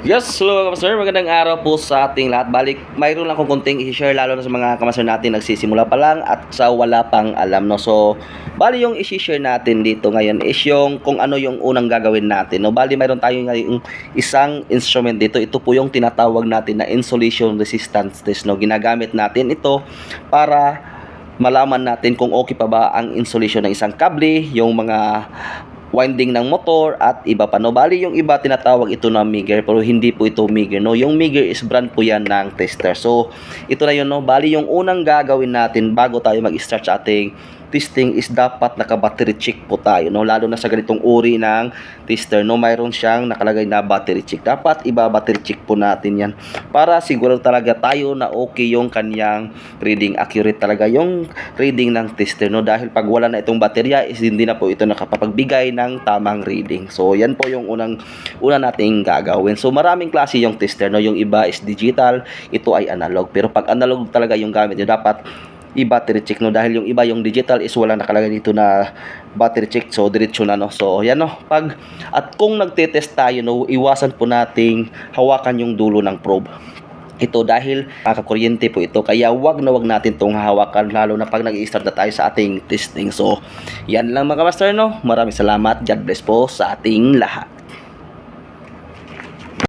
Yes, hello mga kamaster. Magandang araw po sa ating lahat. Balik, mayroon lang akong konting i-share lalo na sa mga kamaster natin nagsisimula pa lang at sa wala pang alam, no. So, bali yung i-share natin dito ngayon is yung kung ano yung unang gagawin natin, no. Bali, mayroon tayong ngayong isang instrument dito. Ito po yung tinatawag natin na insulation resistance test, no. Ginagamit natin ito para malaman natin kung okay pa ba ang insulation ng isang kable, yung mga winding ng motor at iba pa, no. Bali yung iba tinatawag ito na Meagher pero hindi po ito Meagher, no. Yung Meagher is brand po yan ng tester. So ito na yun, no. Bali yung unang gagawin natin bago tayo mag-start sa ating testing is dapat naka-battery check po tayo, no. Lalo na sa ganitong uri ng tester, no, mayroon siyang nakalagay na battery check. Dapat iba-battery check po natin yan para siguro talaga tayo na okay yung kanyang reading, accurate talaga yung reading ng tester, no. Dahil pag wala na itong baterya is hindi na po ito nakapagbigay ng tamang reading. So yan po yung una nating gagawin. So maraming klase yung tester, no. Yung iba is digital, ito ay analog. Pero pag analog talaga yung gamit nyo, dapat i-battery check, no. Dahil yung iba, yung digital is wala nakalagay dito na battery check. So diretso na, no. So yan, no. At kung nagte-test tayo, no, iwasan po nating hawakan yung dulo ng probe. Ito dahil kakakuryente po ito, kaya wag natin itong hawakan lalo na pag nag-i-start na tayo sa ating testing. So yan lang mga master, no. Maraming salamat. God bless po sa ating lahat.